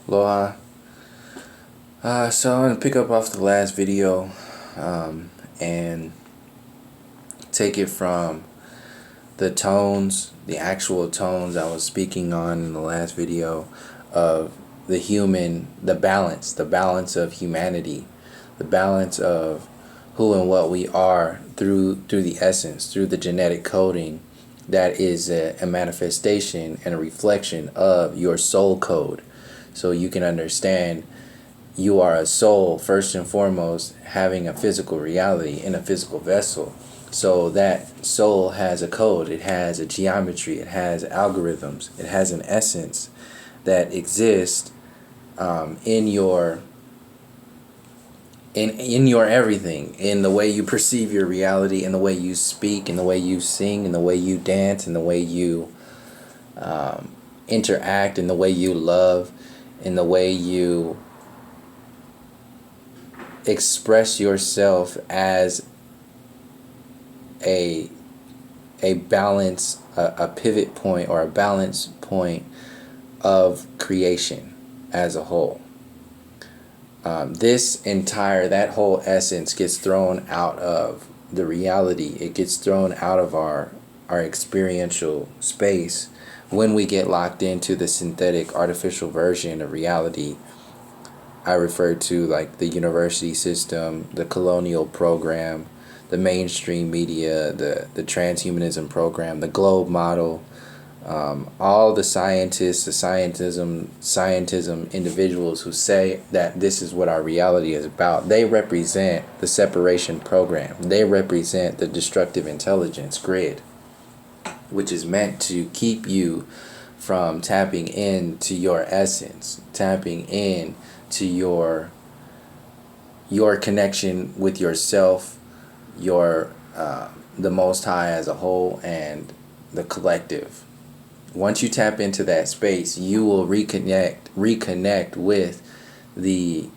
Aloha. So I'm going to pick up off the last video and take it from the tones, the actual tones I was speaking on in the last video of the balance of humanity, the balance of who and what we are through the essence, through the genetic coding that is a manifestation and a reflection of your soul code. So you can understand you are a soul first and foremost, having a physical reality in a physical vessel. So that soul has a code, it has a geometry, it has algorithms, it has an essence that exists in your everything, in the way you perceive your reality, in the way you speak, in the way you sing, in the way you dance, in the way you interact, in the way you love, in the way you express yourself as a balance, a pivot point or a balance point of creation as a whole. That whole essence gets thrown out of the reality. It gets thrown out of our experiential space when we get locked into the synthetic artificial version of reality. I refer to like the university system, the colonial program, the mainstream media, the transhumanism program, the globe model, all the scientists, the scientism individuals who say that this is what our reality is about. They represent the separation program. They represent the destructive intelligence grid, which is meant to keep you from tapping into your essence, tapping in to your connection with yourself, the Most High as a whole, and the collective. Once you tap into that space, you will reconnect with the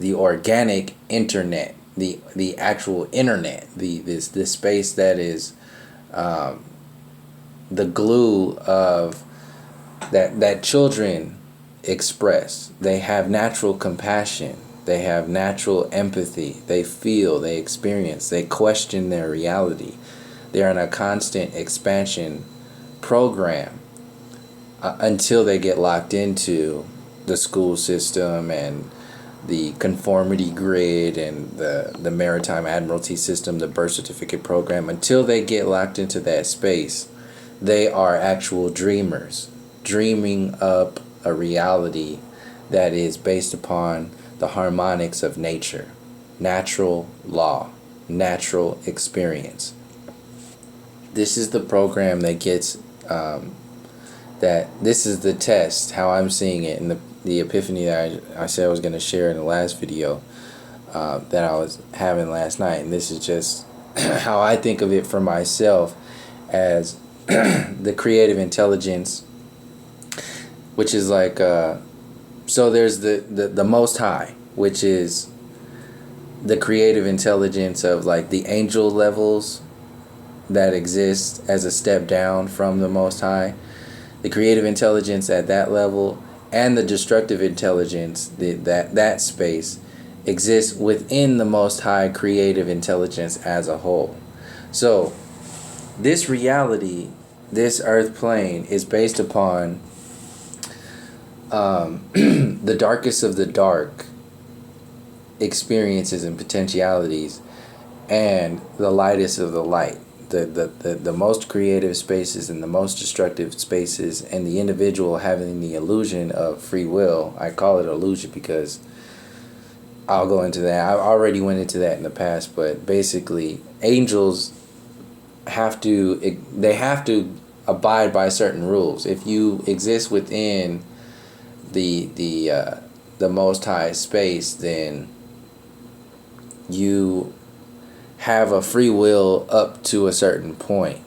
organic internet, the actual internet, this space that is the glue of that children express. They have natural compassion. They have natural empathy. They feel, they experience, they question their reality. They're in a constant expansion program until they get locked into the school system and the conformity grid and the maritime admiralty system, the birth certificate program. Until they get locked into that space, they are actual dreamers, dreaming up a reality that is based upon the harmonics of nature, natural law, natural experience. This is the program that gets this is the test, how I'm seeing it, and the epiphany that I said I was going to share in the last video that I was having last night. And this is just how I think of it for myself as the creative intelligence, which is like so there's the Most High, which is the creative intelligence of like the angel levels that exist as a step down from the Most High, the creative intelligence at that level, and the destructive intelligence, that space exists within the Most High creative intelligence as a whole. So this reality, this earth plane, is based upon the darkest of the dark experiences and potentialities, and the lightest of the light, the most creative spaces and the most destructive spaces, and the individual having the illusion of free will. I call it illusion because I'll go into that. I already went into that in the past, but basically angels have to abide by certain rules. If you exist within the Most High space, then you have a free will up to a certain point,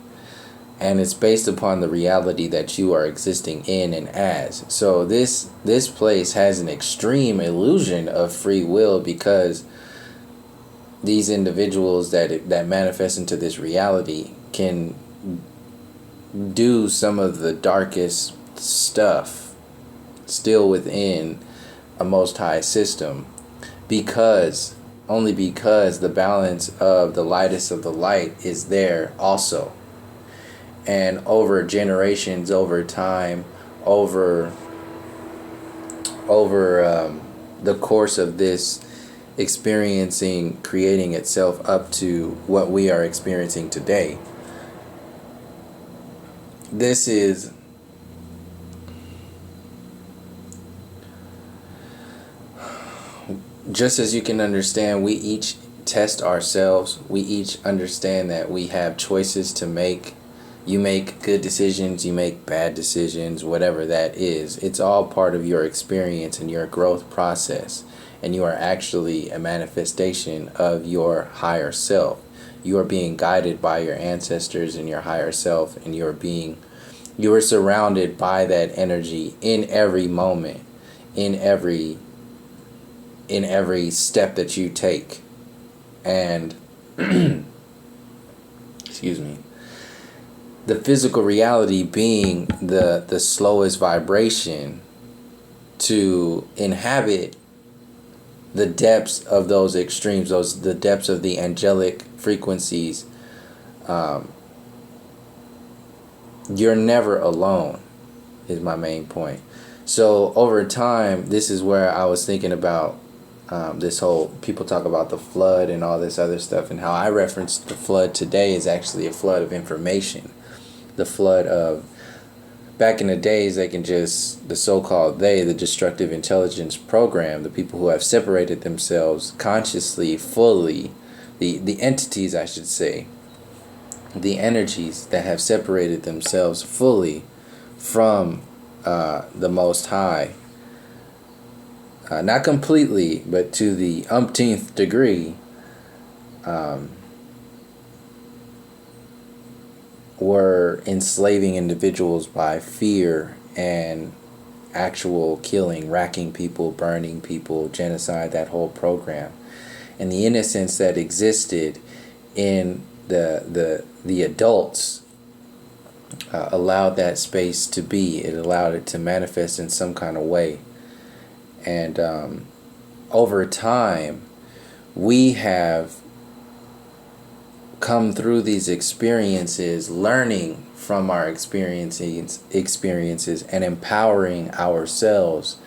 and it's based upon the reality that you are existing in and as. So this place has an extreme illusion of free will, because these individuals that manifest into this reality can do some of the darkest stuff still within a most high system, because only because the balance of the lightest of the light is there also. And over generations, over time, over the course of this experiencing, creating itself up to what we are experiencing today, this is just as you can understand, we each test ourselves. We each understand that we have choices to make. You make good decisions, you make bad decisions, whatever that is. It's all part of your experience and your growth process. And you are actually a manifestation of your higher self. You are being guided by your ancestors and your higher self, and you are surrounded by that energy in every moment, in every step that you take. And excuse me, the physical reality being the slowest vibration to inhabit the depths of those extremes, the depths of the angelic frequencies. You're never alone, is my main point. So over time, this is where I was thinking about this whole, people talk about the flood and all this other stuff, and how I reference the flood today is actually a flood of information. The flood of, back in the days, the so-called the destructive intelligence program, the people who have separated themselves consciously, fully, the entities, I should say, the energies that have separated themselves fully from the Most High, not completely, but to the umpteenth degree, were enslaving individuals by fear and actual killing, racking people, burning people, genocide, that whole program. And the innocence that existed in the adults allowed that space to be. It allowed it to manifest in some kind of way. And over time, we have come through these experiences, learning from our experiences and empowering ourselves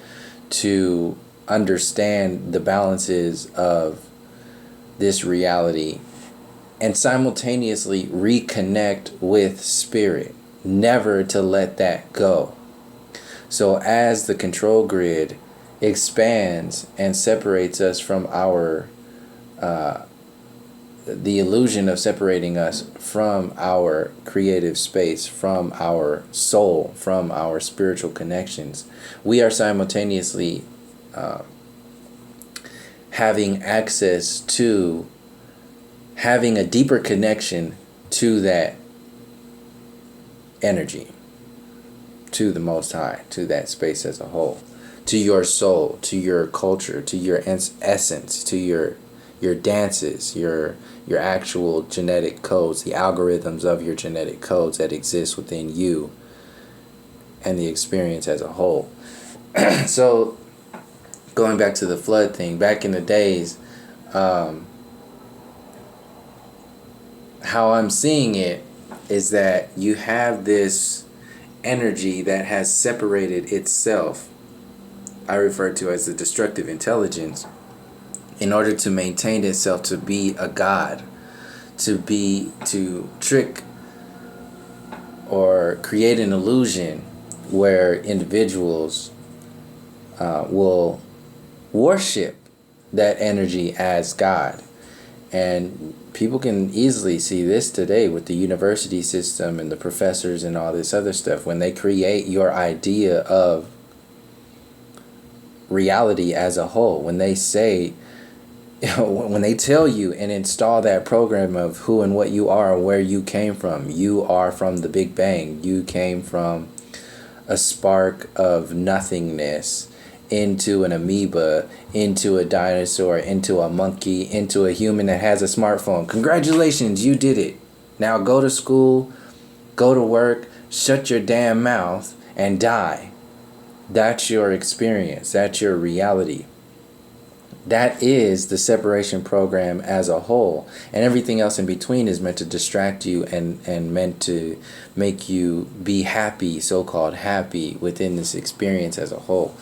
to understand the balances of this reality, and simultaneously reconnect with spirit, never to let that go. So as the control grid expands and separates us from our the illusion of separating us from our creative space, from our soul, from our spiritual connections, we are simultaneously having access to having a deeper connection to that energy, to the Most High, to that space as a whole, to your soul, to your culture, to your essence, to your dances, your actual genetic codes, the algorithms of your genetic codes that exist within you and the experience as a whole. So going back to the flood thing, back in the days, how I'm seeing it is that you have this energy that has separated itself, I refer to as the destructive intelligence, in order to maintain itself, to be a god, to trick or create an illusion where individuals will worship that energy as God. And people can easily see this today with the university system and the professors and all this other stuff. When they create your idea of reality as a whole, when they say, when they tell you and install that program of who and what you are and where you came from, you are from the Big Bang. You came from a spark of nothingness into an amoeba, into a dinosaur, into a monkey, into a human that has a smartphone. Congratulations, you did it. Now go to school, go to work, shut your damn mouth, and die. That's your experience. That's your reality. That is the separation program as a whole. And everything else in between is meant to distract you and meant to make you be happy, so-called happy, within this experience as a whole.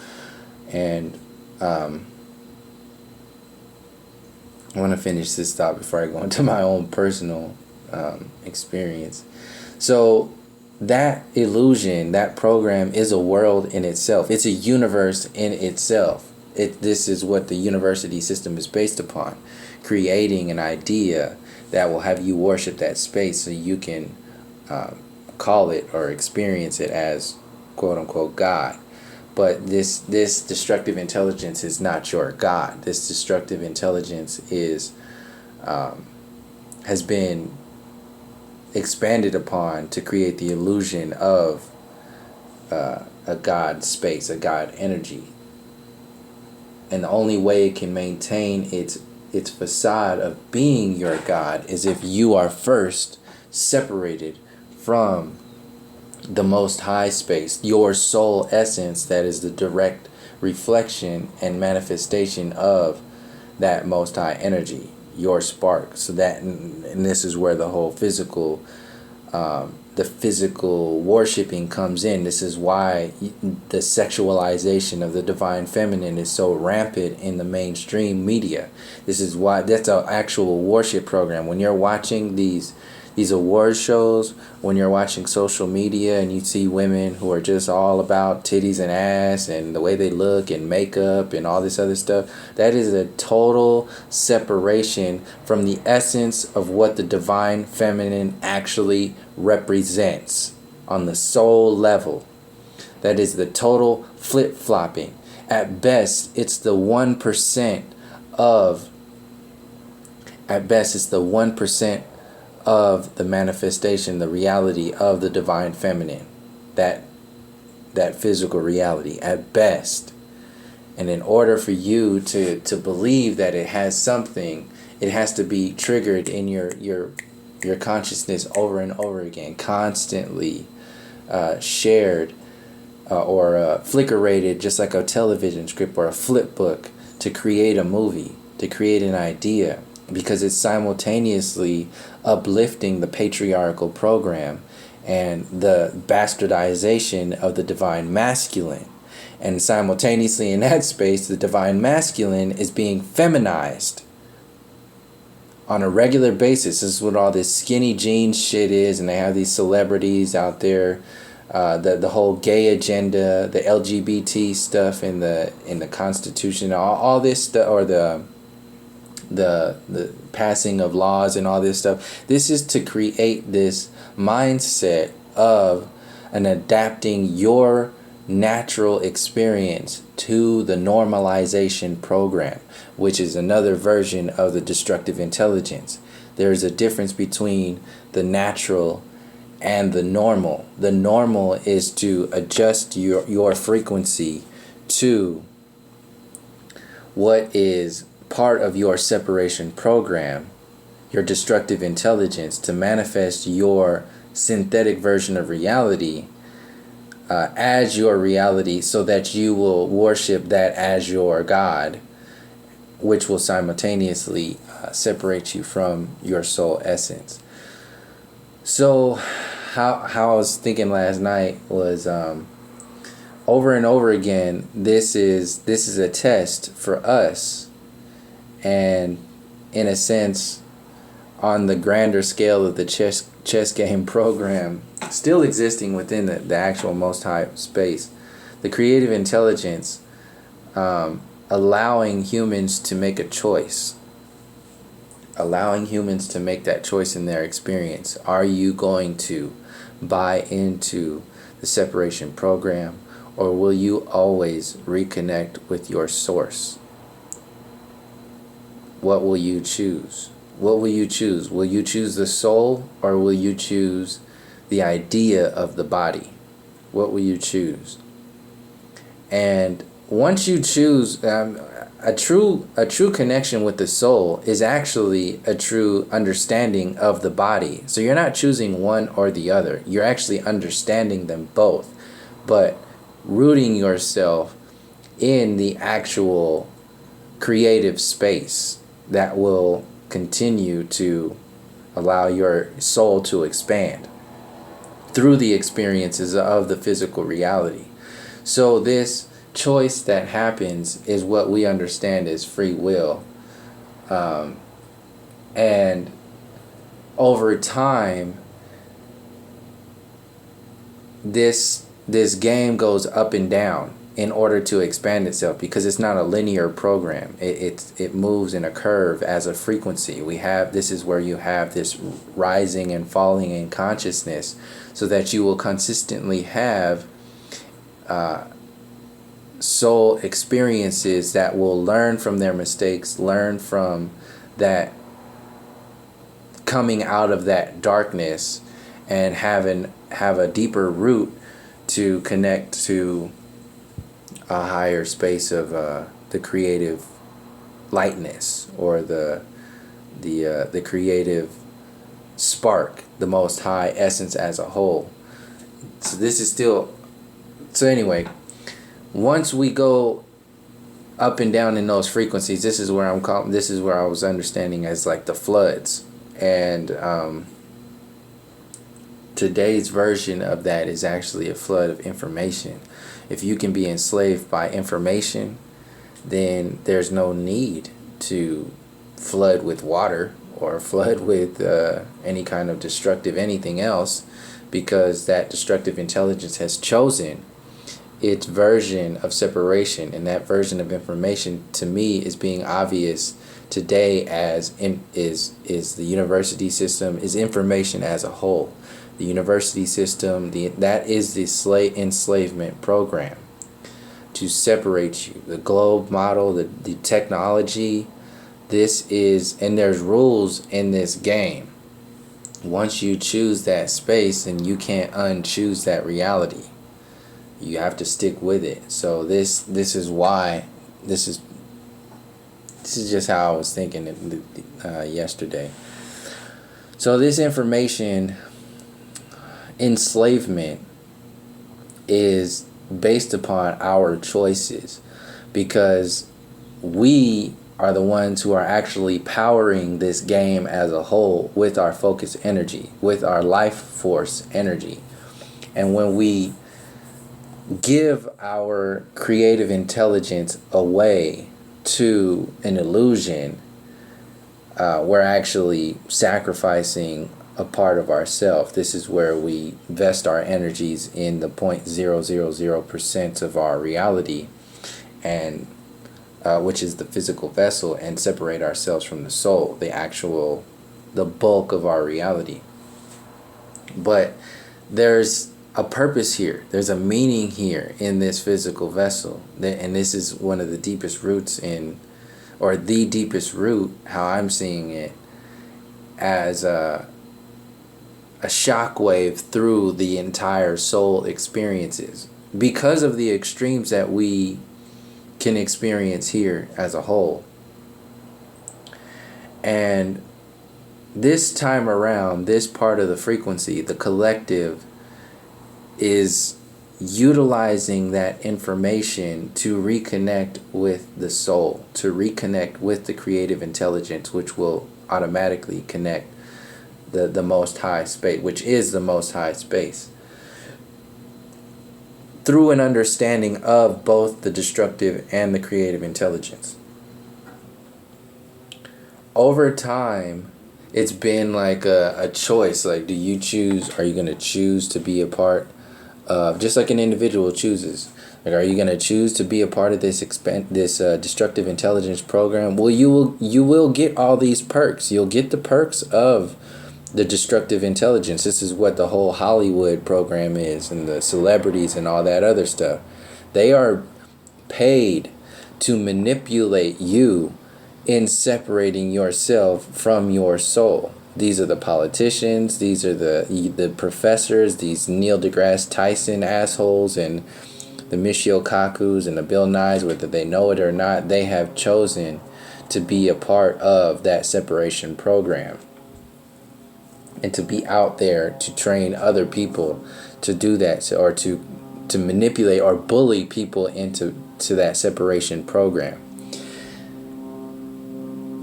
And I want to finish this thought before I go into my own personal experience. So that illusion, that program, is a world in itself. It's a universe in itself. This is what the university system is based upon, creating an idea that will have you worship that space so you can call it or experience it as quote-unquote God. But this destructive intelligence is not your God. This destructive intelligence is has been expanded upon to create the illusion of a God space, a God energy. And the only way it can maintain its facade of being your God is if you are first separated from the Most High space, your soul essence, that is the direct reflection and manifestation of that Most High energy, your spark. So that, and this is where the whole physical worshiping comes in. This is why the sexualization of the divine feminine is so rampant in the mainstream media. This is why that's an actual worship program. When you're watching these award shows, when you're watching social media and you see women who are just all about titties and ass and the way they look and makeup and all this other stuff, that is a total separation from the essence of what the divine feminine actually represents on the soul level. That is the total flip-flopping. At best, it's the 1% of the manifestation, the reality of the divine feminine, that physical reality at best. And in order for you to believe that it has something, it has to be triggered in your consciousness over and over again, constantly shared or flickerated, just like a television script or a flip book, to create a movie, to create an idea, because it's simultaneously uplifting the patriarchal program and the bastardization of the divine masculine. And simultaneously in that space, the divine masculine is being feminized on a regular basis. This is what all this skinny jeans shit is, and they have these celebrities out there, the whole gay agenda, the LGBT stuff in the Constitution, all this stuff, or the passing of laws and all this stuff. This is to create this mindset of an adapting your natural experience to the normalization program, which is another version of the destructive intelligence. There is a difference between the natural and the normal. The normal is to adjust your frequency to what is part of your separation program, your destructive intelligence, to manifest your synthetic version of reality as your reality, so that you will worship that as your God, which will simultaneously separate you from your soul essence. So how I was thinking last night was over and over again, this is a test for us. And in a sense, on the grander scale of the chess game program, still existing within the actual Most High space, the creative intelligence allowing humans to make a choice, allowing humans to make that choice in their experience. Are you going to buy into the separation program, or will you always reconnect with your source? What will you choose? What will you choose? Will you choose the soul, or will you choose the idea of the body? What will you choose? And once you choose, a true connection with the soul is actually a true understanding of the body. So you're not choosing one or the other. You're actually understanding them both. But rooting yourself in the actual creative space that will continue to allow your soul to expand through the experiences of the physical reality. So this choice that happens is what we understand as free will. And over time, this game goes up and down in order to expand itself, because it's not a linear program. It moves in a curve as a frequency. This is where you have this rising and falling in consciousness, so that you will consistently have soul experiences that will learn from their mistakes, learn from that, coming out of that darkness, and have a deeper root to connect to a higher space of the creative lightness, or the creative spark, the most high essence as a whole. So this is still. So anyway, once we go up and down in those frequencies, this is where I was understanding as like the floods. And today's version of that is actually a flood of information. If you can be enslaved by information, then there's no need to flood with water or flood with any kind of destructive anything else, because that destructive intelligence has chosen its version of separation, and that version of information to me is being obvious today as is the university system, is information as a whole. The university system, that is the enslavement program to separate you. The globe model, the technology, and there's rules in this game. Once you choose that space, then you can't unchoose that reality. You have to stick with it. So this is why this is just how I was thinking yesterday. So this information enslavement is based upon our choices, because we are the ones who are actually powering this game as a whole with our focus energy, with our life force energy. And when we give our creative intelligence away to an illusion, we're actually sacrificing a part of ourself. This is where we vest our energies in the 0.000% of our reality, and which is the physical vessel, and separate ourselves from the soul, the bulk of our reality. But there's a purpose here. There's a meaning here in this physical vessel. And this is one of the deepest roots or the deepest root, how I'm seeing it, as a shockwave through the entire soul experiences, because of the extremes that we can experience here as a whole. And this time around, this part of the frequency, the collective, is utilizing that information to reconnect with the soul, to reconnect with the creative intelligence, which will automatically connect the most high space, which is the most high space, through an understanding of both the destructive and the creative intelligence. Over time, it's been like a choice. Like, are you going to choose to be a part of, just like an individual chooses, like, are you going to choose to be a part of this destructive intelligence program? Well, you will get all these perks. You'll get the perks of the destructive intelligence. This is what the whole Hollywood program is, and the celebrities and all that other stuff. They are paid to manipulate you in separating yourself from your soul. These are the politicians, these are the professors, these Neil deGrasse Tyson assholes, and the Michio Kakus and the Bill Nyes, whether they know it or not. They have chosen to be a part of that separation program, and to be out there to train other people to do that, or to to manipulate or bully people into that separation program.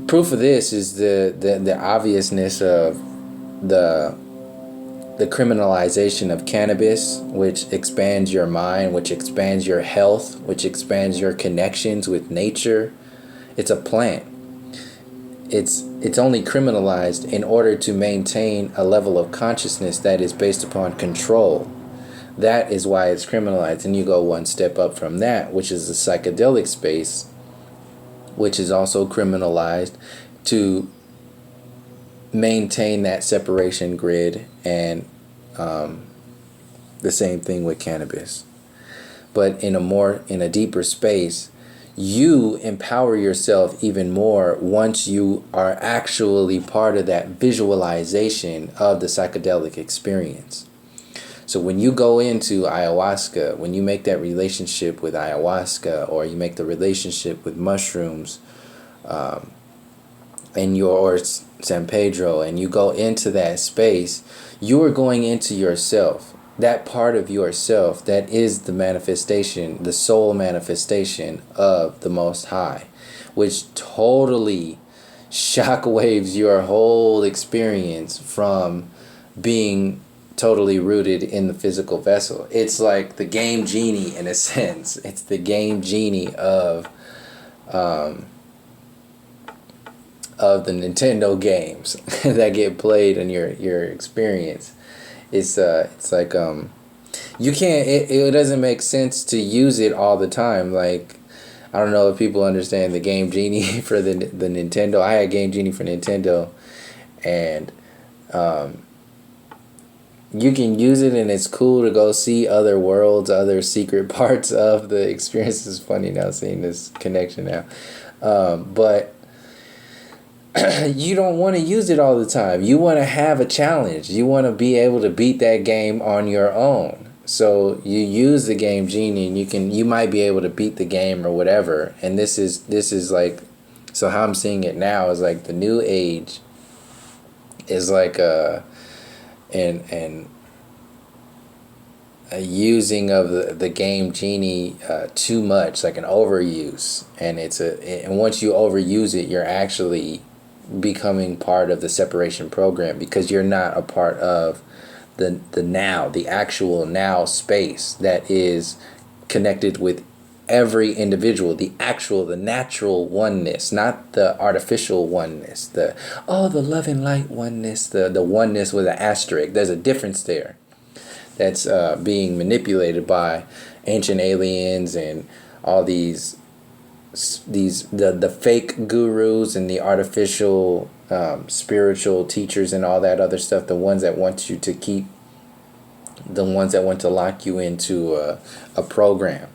Proof of this is the obviousness of the criminalization of cannabis, which expands your mind, which expands your health, which expands your connections with nature. It's a plant. It's only criminalized in order to maintain a level of consciousness that is based upon control. That is why it's criminalized. And you go one step up from that, which is the psychedelic space, which is also criminalized to maintain that separation grid, and the same thing with cannabis. But in a deeper space, you empower yourself even more once you are actually part of that visualization of the psychedelic experience. So when you go into ayahuasca, when you make that relationship with ayahuasca, or you make the relationship with mushrooms, or San Pedro, and you go into that space, you are going into yourself. That part of yourself that is the manifestation, the soul manifestation of the Most High, which totally shockwaves your whole experience from being totally rooted in the physical vessel. It's like the game genie in a sense. It's the game genie of the Nintendo games that get played in your experience. It's like you can't, it doesn't make sense to use it all the time. Like, I don't know if people understand the game genie for the Nintendo. I had game genie for Nintendo, and you can use it, and it's cool to go see other worlds, other secret parts of the experience. It's funny now seeing this connection now, but you don't want to use it all the time. You want to have a challenge. You want to be able to beat that game on your own. So you use the game genie, and you might be able to beat the game or whatever. And this is like, so how I'm seeing it now is like the new age is like a using of the game genie too much, like an overuse. And and once you overuse it, you're actually becoming part of the separation program, because you're not a part of the now, the actual now space that is connected with every individual, the natural oneness, not the artificial oneness, the love and light oneness, the oneness with an asterisk. There's a difference there that's being manipulated by ancient aliens and all these the fake gurus and the artificial spiritual teachers and all that other stuff, the ones that want you to keep, the ones that want to lock you into a program.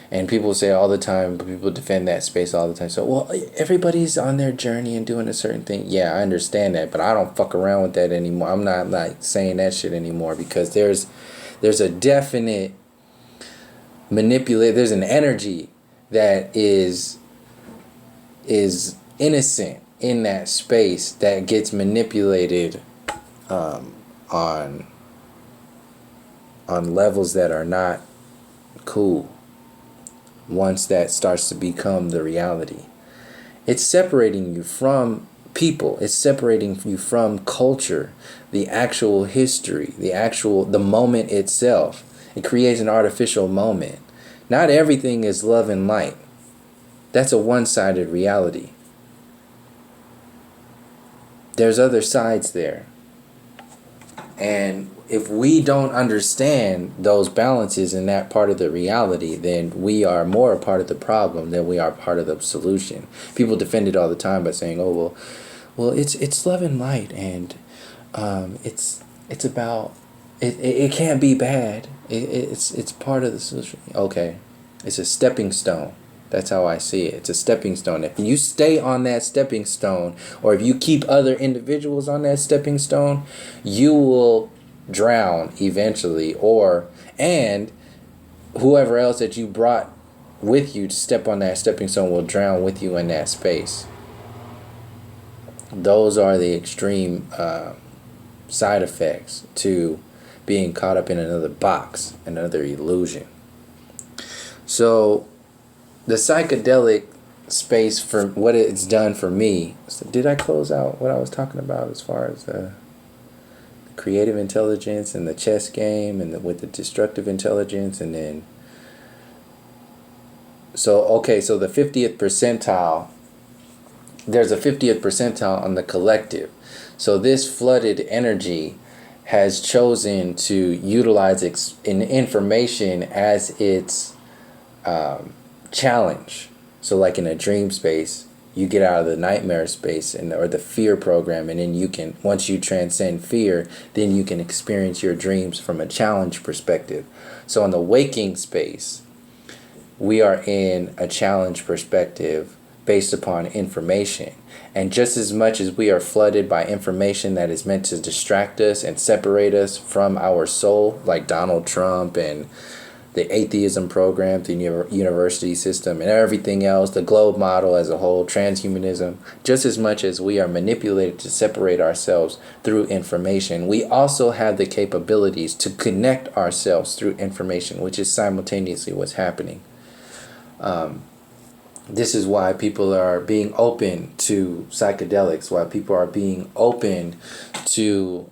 And people say all the time, people defend that space all the time. So, well, everybody's on their journey and doing a certain thing. Yeah, I understand that, but I don't fuck around with that anymore. I'm not like saying that shit anymore, because there's a definite there's an energy that is innocent in that space that gets manipulated on levels that are not cool. Once that starts to become the reality, it's separating you from people, it's separating you from culture, the actual history, the moment itself. It creates an artificial moment. Not everything is love and light. That's a one-sided reality. There's other sides there. And if we don't understand those balances in that part of the reality, then we are more a part of the problem than we are part of the solution. People defend it all the time by saying, "Oh, well, it's love and light, and it's about it can't be bad. It's part of the solution." Okay, it's a stepping stone. That's how I see it. It's a stepping stone. If you stay on that stepping stone, or if you keep other individuals on that stepping stone, you will drown eventually, and whoever else that you brought with you to step on that stepping stone will drown with you in that space. Those are the extreme side effects to being caught up in another box, another illusion. So the psychedelic space, for what it's done for me. So did I close out what I was talking about as far as the creative intelligence and the chess game and with the destructive intelligence, and then so the 50th percentile, there's a 50th percentile on the collective. So this flooded energy has chosen to utilize information as its challenge. So like in a dream space, you get out of the nightmare space or the fear program, and then you can, once you transcend fear, then you can experience your dreams from a challenge perspective. So in the waking space, we are in a challenge perspective based upon information. And just as much as we are flooded by information that is meant to distract us and separate us from our soul, like Donald Trump and the atheism program, the university system, and everything else, the globe model as a whole, transhumanism, just as much as we are manipulated to separate ourselves through information, we also have the capabilities to connect ourselves through information, which is simultaneously what's happening. This is why people are being open to psychedelics, why people are being open to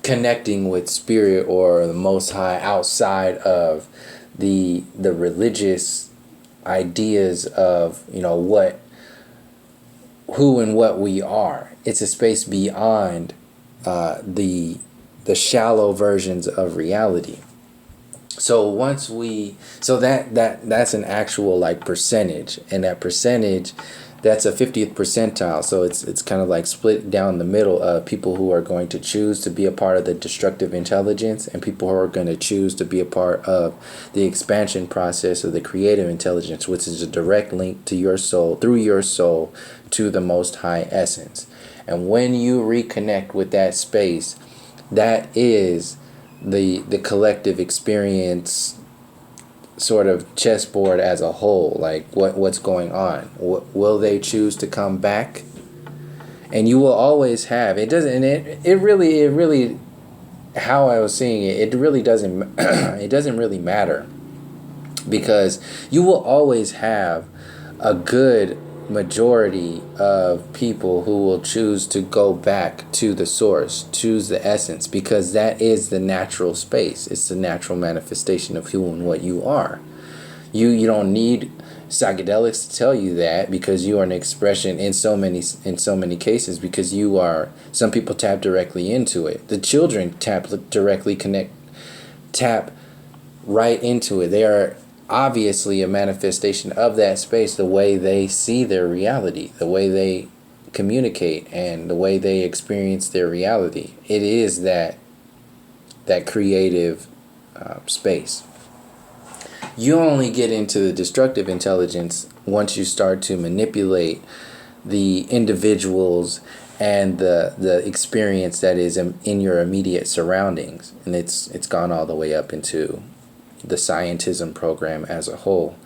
connecting with spirit or the Most High outside of the religious ideas of, who and what we are. It's a space beyond the shallow versions of reality. So that's an actual like percentage, and that percentage, that's a 50th percentile. So it's kind of like split down the middle of people who are going to choose to be a part of the destructive intelligence and people who are going to choose to be a part of the expansion process of the creative intelligence, which is a direct link to your soul, through your soul, to the Most High essence. And when you reconnect with that space, that is the collective experience sort of chessboard as a whole. Like what's going on, will they choose to come back? And you will always have, it doesn't, it really how I was seeing it really doesn't it doesn't really matter, because you will always have a good majority of people who will choose to go back to the source, choose the essence, because that is the natural space. It's the natural manifestation of who and what you are. You don't need psychedelics to tell you that, because you are an expression in so many cases, because you are, some people tap directly into it. The children tap right into it. They are obviously a manifestation of that space, the way they see their reality, the way they communicate, and the way they experience their reality. It is that creative space. You only get into the destructive intelligence once you start to manipulate the individuals and the experience that is in your immediate surroundings, and it's gone all the way up into the scientism program as a whole.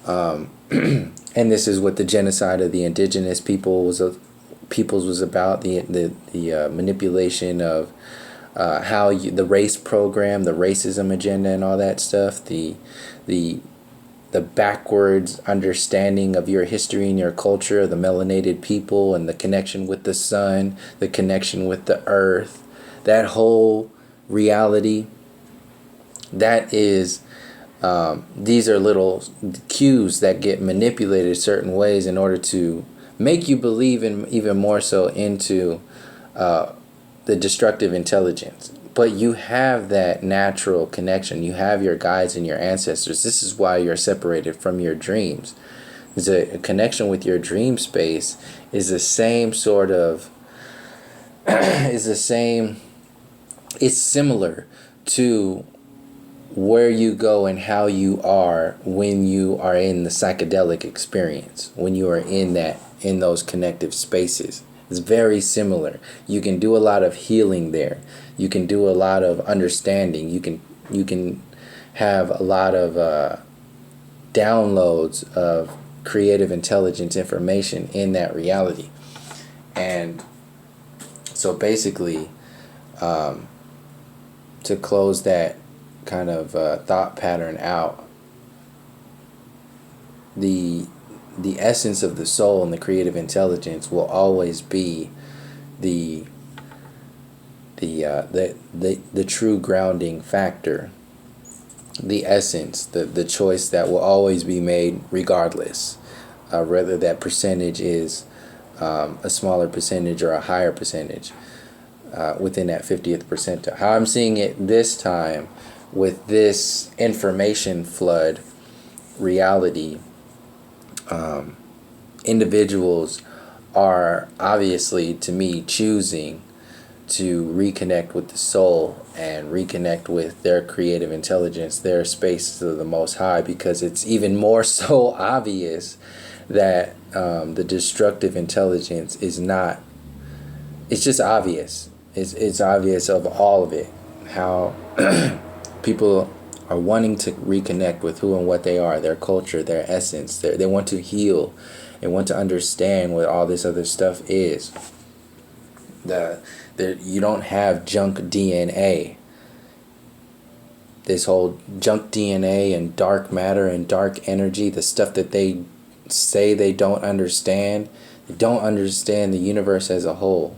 And this is what the genocide of the indigenous peoples was about, the manipulation of the race program, the racism agenda, and all that stuff, the backwards understanding of your history and your culture, the melanated people, and the connection with the sun, the connection with the earth, that whole reality. That is, these are little cues that get manipulated certain ways in order to make you believe in, even more so, into the destructive intelligence. But you have that natural connection. You have your guides and your ancestors. This is why you're separated from your dreams. There's a connection with your dream space is the same sort of it's similar to where you go and how you are when you are in the psychedelic experience, when you are in those connective spaces. It's very similar. You can do a lot of healing there. You can do a lot of understanding. You can have a lot of downloads of creative intelligence information in that reality. And so basically, to close that kind of thought pattern out, the essence of the soul and the creative intelligence will always be the true grounding factor, the essence, the choice that will always be made regardless, whether that percentage is a smaller percentage or a higher percentage within that 50th percentile. How I'm seeing it this time with this information flood reality, individuals are obviously, to me, choosing to reconnect with the soul and reconnect with their creative intelligence, their spaces of the Most High, because it's even more so obvious that the destructive intelligence is not, it's just obvious. It's obvious of all of it, how people are wanting to reconnect with who and what they are, their culture, their essence. They want to heal. They want to understand what all this other stuff is. You don't have junk DNA. This whole junk DNA and dark matter and dark energy, the stuff that they say they don't understand the universe as a whole.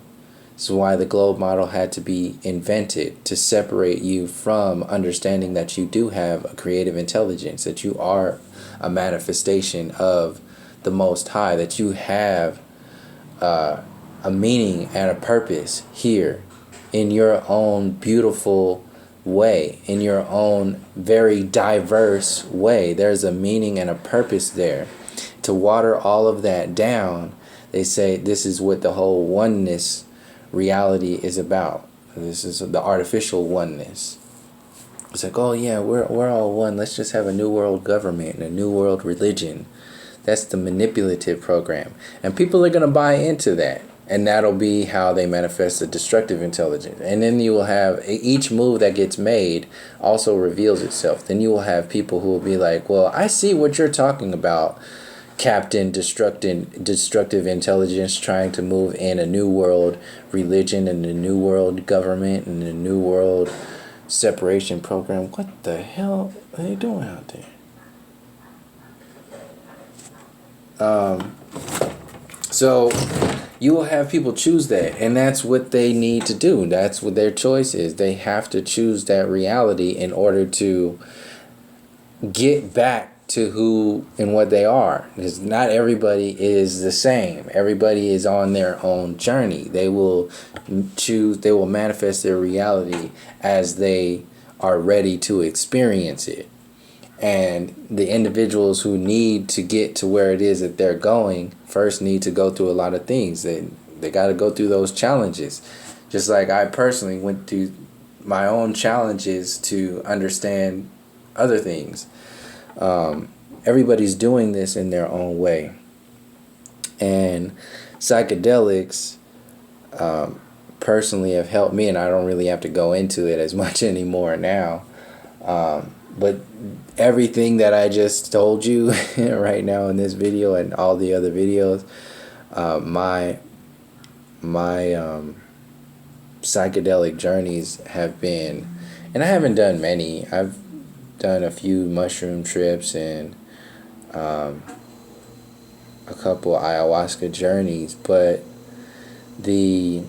This is why the globe model had to be invented, to separate you from understanding that you do have a creative intelligence, that you are a manifestation of the Most High, that you have a meaning and a purpose here in your own beautiful way, in your own very diverse way. There's a meaning and a purpose there. To water all of that down, they say this is what the whole oneness reality is about. This is the artificial oneness. It's like, oh yeah, we're all one. Let's just have a new world government and a new world religion. That's the manipulative program. And people are going to buy into that. And that'll be how they manifest the destructive intelligence. And then you will have each move that gets made also reveals itself. Then you will have people who will be like, well, I see what you're talking about, Captain Destructive Intelligence, trying to move in a new world religion and a new world government and a new world separation program. What the hell are they doing out there? So you will have people choose that, and that's what they need to do. That's what their choice is. They have to choose that reality in order to get back to who and what they are. Because not everybody is the same. Everybody is on their own journey. They will manifest their reality as they are ready to experience it. And the individuals who need to get to where it is that they're going first need to go through a lot of things. They got to go through those challenges. Just like I personally went through my own challenges to understand other things. Everybody's doing this in their own way. And psychedelics personally have helped me, and I don't really have to go into it as much anymore now. But everything that I just told you right now in this video and all the other videos, my psychedelic journeys have been, and I haven't done many. I've done a few mushroom trips and a couple ayahuasca journeys, but you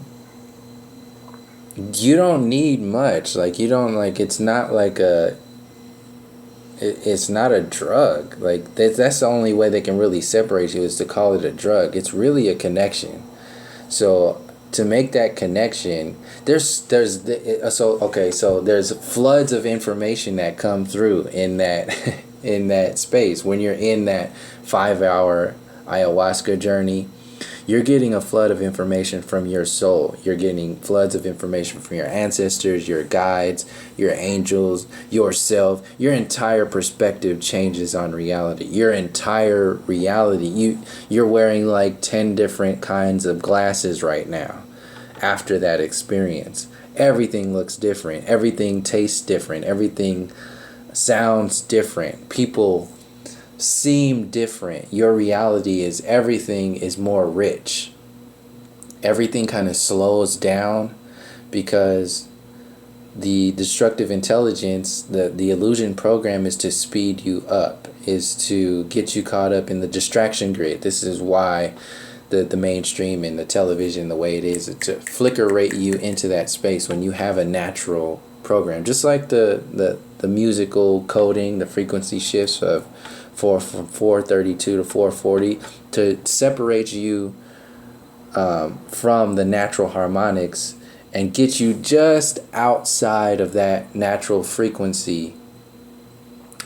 don't need much. Like, you don't, like, it's not like it's not a drug. Like, that's the only way they can really separate you, is to call it a drug. It's really a connection. So to make that connection, there's floods of information that come through in that in that space. When you're in that 5-hour ayahuasca journey, you're getting a flood of information from your soul. You're getting floods of information from your ancestors, your guides, your angels, yourself. Your entire perspective changes on reality. Your entire reality. You're wearing like 10 different kinds of glasses right now after that experience. Everything looks different. Everything tastes different. Everything sounds different. People seem different. Your reality is, everything is more rich. Everything kind of slows down because the destructive intelligence, the illusion program is to speed you up, is to get you caught up in the distraction grid. This is why the mainstream and the television, the way it is to flicker rate you into that space when you have a natural program. Just like the musical coding, the frequency shifts of from 432 to 440 to separate you from the natural harmonics and get you just outside of that natural frequency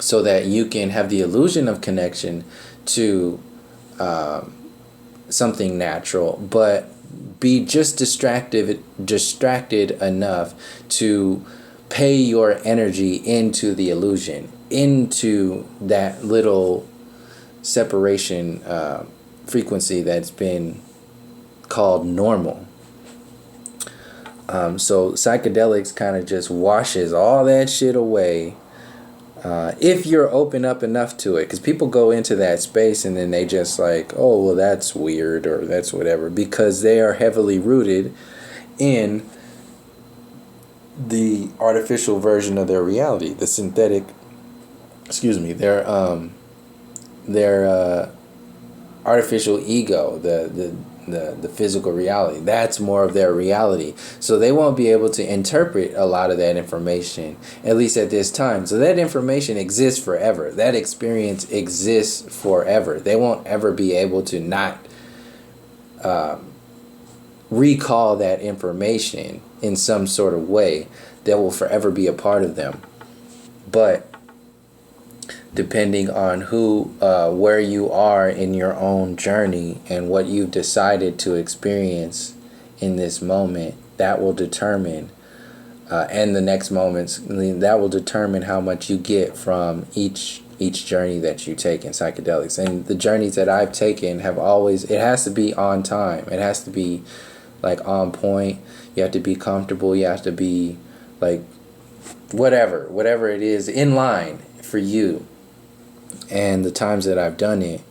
so that you can have the illusion of connection to something natural, but be just distracted enough to pay your energy into the illusion, into that little separation frequency that's been called normal. So psychedelics kind of just washes all that shit away if you're open up enough to it. Because people go into that space and then they just like, oh, well, that's weird or that's whatever, because they are heavily rooted in the artificial version of their reality, the synthetic, their artificial ego, the physical reality. That's more of their reality. So they won't be able to interpret a lot of that information, at least at this time. So that information exists forever. That experience exists forever. They won't ever be able to not recall that information in some sort of way that will forever be a part of them. But depending on where you are in your own journey and what you've decided to experience in this moment, that will determine, and the next moments, that will determine how much you get from each journey that you take in psychedelics. And the journeys that I've taken have always, it has to be on time. It has to be like on point. You have to be comfortable. You have to be like whatever it is, in line for you. And the times that I've done it,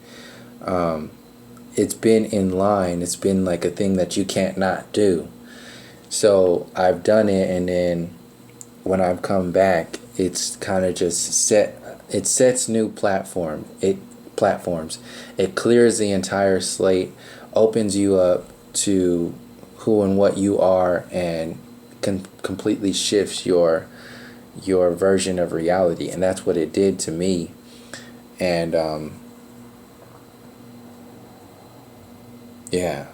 it's been in line. It's been like a thing that you can't not do. So I've done it, and then when I've come back, it's kind of just it sets new platforms. It clears the entire slate, opens you up to who and what you are, and completely shifts your version of reality. And that's what it did to me. And yeah,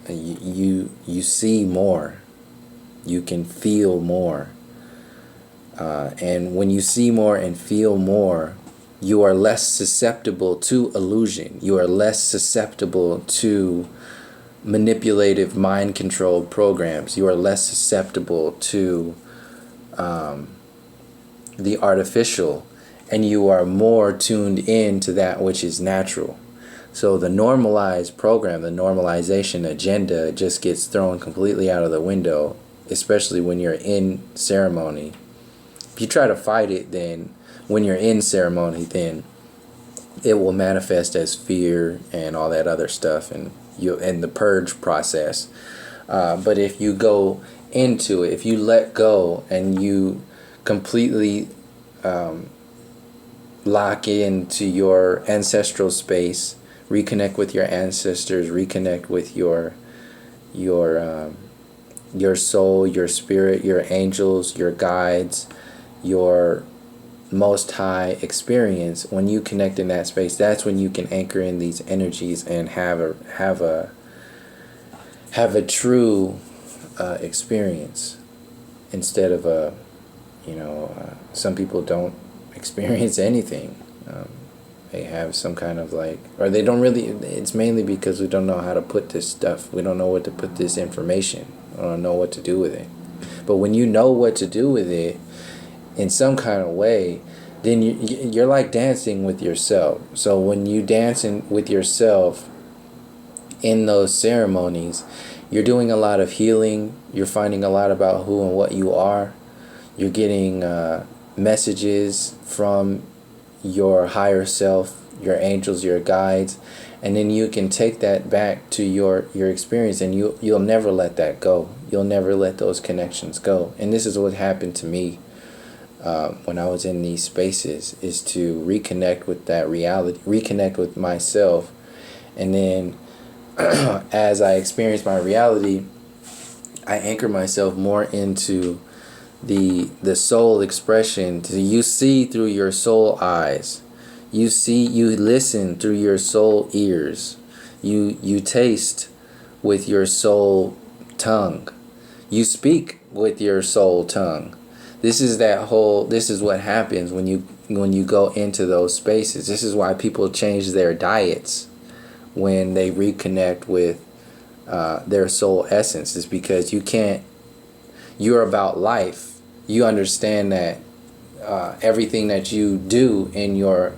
you see more, you can feel more, and when you see more and feel more, you are less susceptible to illusion. You are less susceptible to manipulative mind control programs. You are less susceptible to the artificial, and you are more tuned in to that which is natural. So the normalized program, the normalization agenda, just gets thrown completely out of the window, especially when you're in ceremony. If you try to fight it, then when you're in ceremony, then it will manifest as fear and all that other stuff, and the purge process. But if you go into it, if you let go and you completely lock into your ancestral space, reconnect with your ancestors, reconnect with your soul, your spirit, your angels, your guides, your most high experience. When you connect in that space, that's when you can anchor in these energies and have a true experience, instead of some people don't experience anything. They have some kind of or they don't really, it's mainly because we don't know how to put this stuff, we don't know what to put this information, we don't know what to do with it. But when you know what to do with it in some kind of way, then you're like dancing with yourself. So when you dance with yourself in those ceremonies, you're doing a lot of healing, you're finding a lot about who and what you are, you're getting messages from your higher self, your angels, your guides, and then you can take that back to your experience, and you'll never let that go. You'll never let those connections go. And this is what happened to me when I was in these spaces, is to reconnect with that reality, reconnect with myself, and then as I experience my reality, I anchor myself more into the soul expression. You see through your soul eyes. You listen through your soul ears. You taste with your soul tongue. You speak with your soul tongue. This is what happens when you go into those spaces. This is why people change their diets when they reconnect with their soul essence. Is because you're about life. You understand that everything that you do in your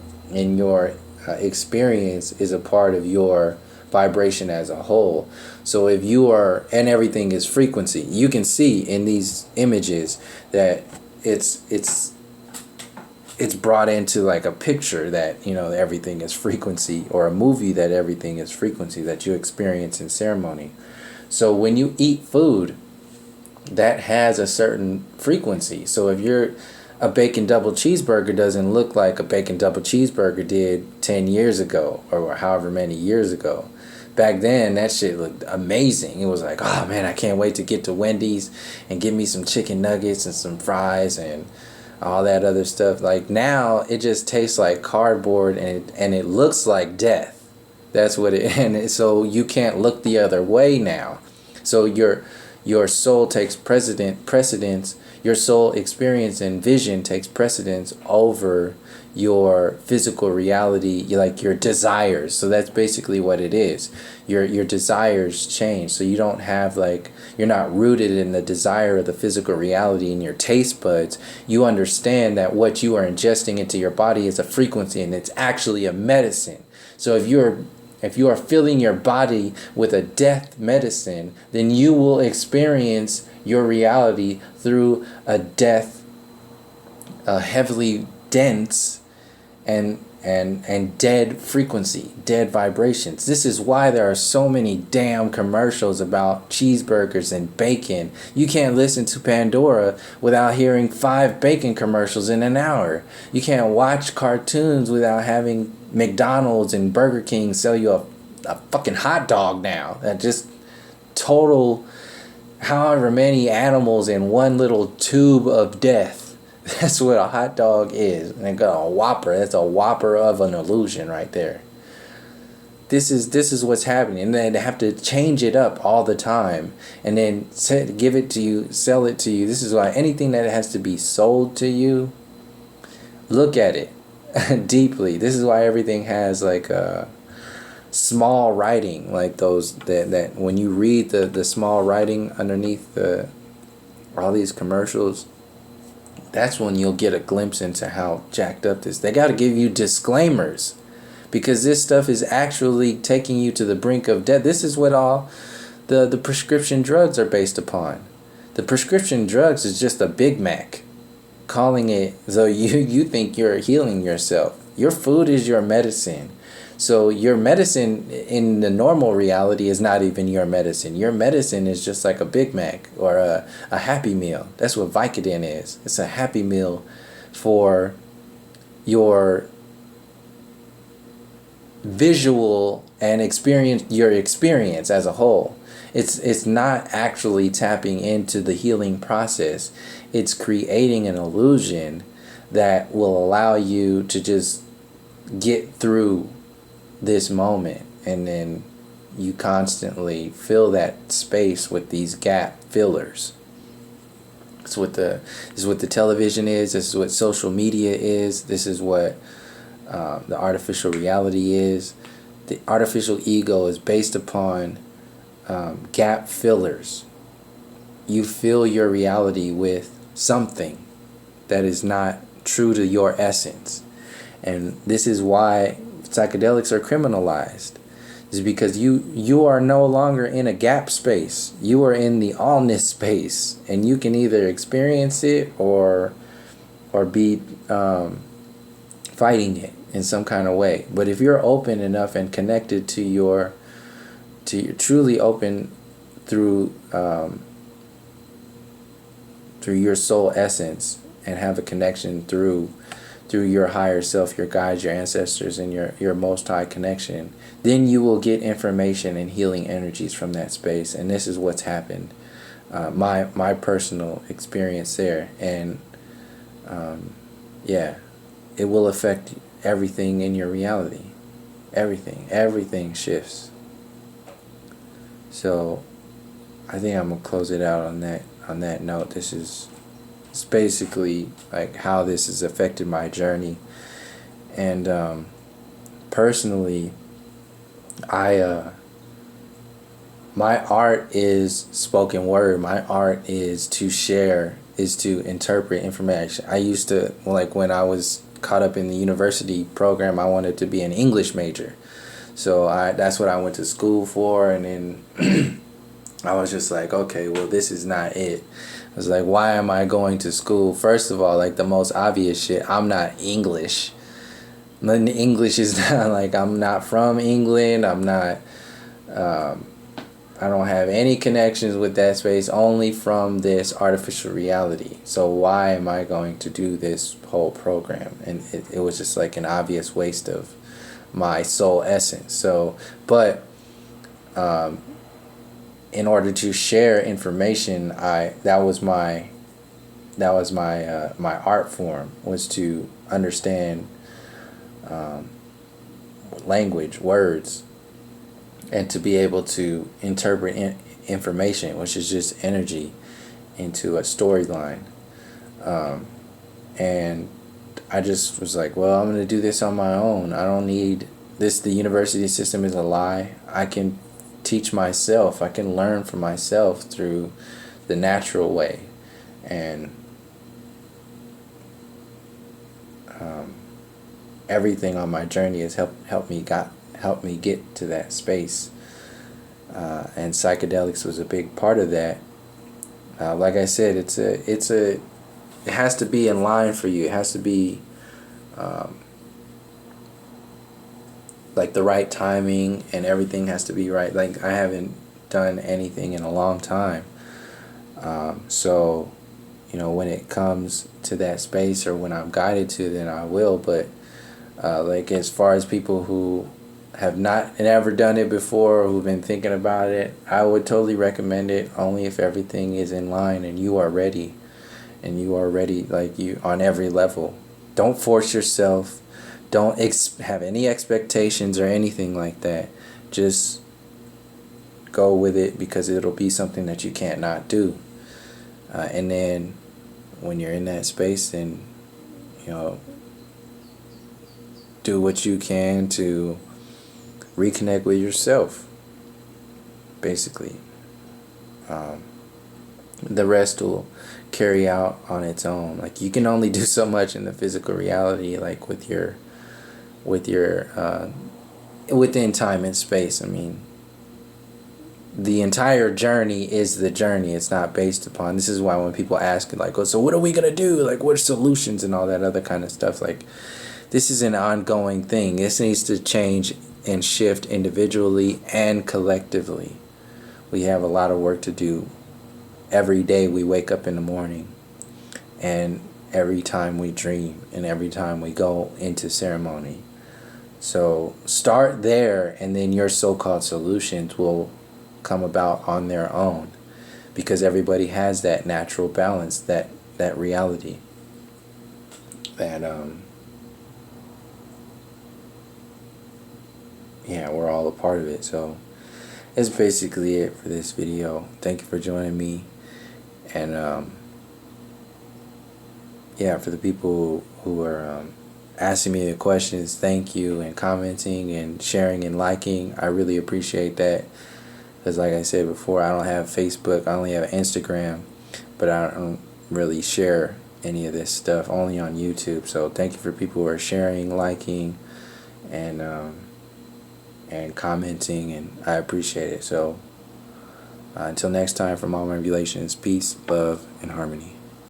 experience is a part of your vibration as a whole. So if you are, and everything is frequency, you can see in these images that it's brought into like a picture that, everything is frequency, or a movie that everything is frequency that you experience in ceremony. So when you eat food, that has a certain frequency. So if a bacon double cheeseburger doesn't look like a bacon double cheeseburger did 10 years ago, or however many years ago. Back then, that shit looked amazing. It was like, oh man, I can't wait to get to Wendy's and get me some chicken nuggets and some fries and all that other stuff. Like now, it just tastes like cardboard, and it looks like death. That's what so you can't look the other way now. So your soul takes precedence. Your soul experience and vision takes precedence over your physical reality, like your desires. So that's basically what it is. Your desires change. So you don't have you're not rooted in the desire of the physical reality in your taste buds. You understand that what you are ingesting into your body is a frequency, and it's actually a medicine. So if you are filling your body with a death medicine, then you will experience your reality through a heavily dense and dead frequency, dead vibrations. This is why there are so many damn commercials about cheeseburgers and bacon. You can't listen to Pandora without hearing 5 bacon commercials in an hour. You can't watch cartoons without having McDonald's and Burger King sell you a fucking hot dog now. That just total however many animals in one little tube of death. That's what a hot dog is. And they got a Whopper. That's a Whopper of an illusion right there. This is what's happening. And then they have to change it up all the time, and then give it to you, sell it to you. This is why anything that has to be sold to you, look at it deeply. This is why everything has small writing, like those that when you read the small writing underneath all these commercials, that's when you'll get a glimpse into how jacked up this. They got to give you disclaimers, because this stuff is actually taking you to the brink of death. This is what all the prescription drugs are based upon. The prescription drugs is just a Big Mac, calling it, so you think you're healing yourself. Your food is your medicine. So your medicine in the normal reality is not even your medicine. Your medicine is just like a Big Mac or a Happy Meal. That's what Vicodin is. It's a Happy Meal for your visual and your experience as a whole. It's not actually tapping into the healing process. It's creating an illusion that will allow you to just get through this moment, and then you constantly fill that space with these gap fillers. This is what the television is. This is what social media is. This is what the artificial reality is. The artificial ego is based upon gap fillers. You fill your reality with something that is not true to your essence, and this is why psychedelics are criminalized. Is because you are no longer in a gap space. You are in the allness space, and you can either experience it or be fighting it. in some kind of way. But if you're open enough and connected to your truly open through through your soul essence, and have a connection through your higher self, your guides, your ancestors, and your most high connection, then you will get information and healing energies from that space. And this is what's happened. My personal experience there. And yeah, it will affect everything in your reality. Everything shifts. So I think I'm gonna close it out on that note. It's basically like how this has affected my journey. And personally, my art is spoken word. My art is to share, is to interpret information. I used to, like, when I was caught up in the university program, I wanted to be an English major. So that's what I went to school for. And then I was just like, okay, well, this is not it. I was like, why am I going to school? First of all, like, the most obvious shit, I'm not English. English is not, like, I'm not from England. I'm not, I don't have any connections with that space, only from this artificial reality. So why am I going to do this whole program? And it was just like an obvious waste of my soul essence. So, but in order to share information, that was my my art form, was to understand language, words, and to be able to interpret information, which is just energy, into a storyline. And I just was like, well, I'm going to do this on my own. I don't need this. The university system is a lie. I can teach myself. I can learn for myself through the natural way. And everything on my journey has helped me get to that space. And psychedelics was a big part of that. Like I said, it has to be in line for you. It has to be like the right timing, and everything has to be right. Like, I haven't done anything in a long time. So, when it comes to that space, or when I'm guided to, then I will. But like, as far as people who have not ever done it before, or who've been thinking about it, I would totally recommend it, only if everything is in line and you are ready. And you are ready, like, you, on every level. Don't force yourself. Don't have any expectations or anything like that. Just go with it, because it'll be something that you can't not do. And then when you're in that space, then, do what you can to reconnect with yourself, basically. The rest will carry out on its own. Like, you can only do so much in the physical reality, like within time and space. I mean, the entire journey is the journey. It's not based upon, this is why when people ask, like, oh, so what are we gonna do? Like, what are solutions and all that other kind of stuff? Like, this is an ongoing thing. This needs to change and shift individually and collectively. We have a lot of work to do every day we wake up in the morning, and every time we dream, and every time we go into ceremony. So start there, and then your so-called solutions will come about on their own, because everybody has that natural balance, that reality, that yeah, we're all a part of it. So that's basically it for this video. Thank you for joining me. And yeah, for the people who are asking me the questions, thank you, and commenting and sharing and liking. I really appreciate that, because like I said before, I don't have Facebook. I only have Instagram, but I don't really share any of this stuff, only on YouTube. So thank you for people who are sharing, liking, and commenting, and I appreciate it. So until next time, from all my relations, peace, love, and harmony.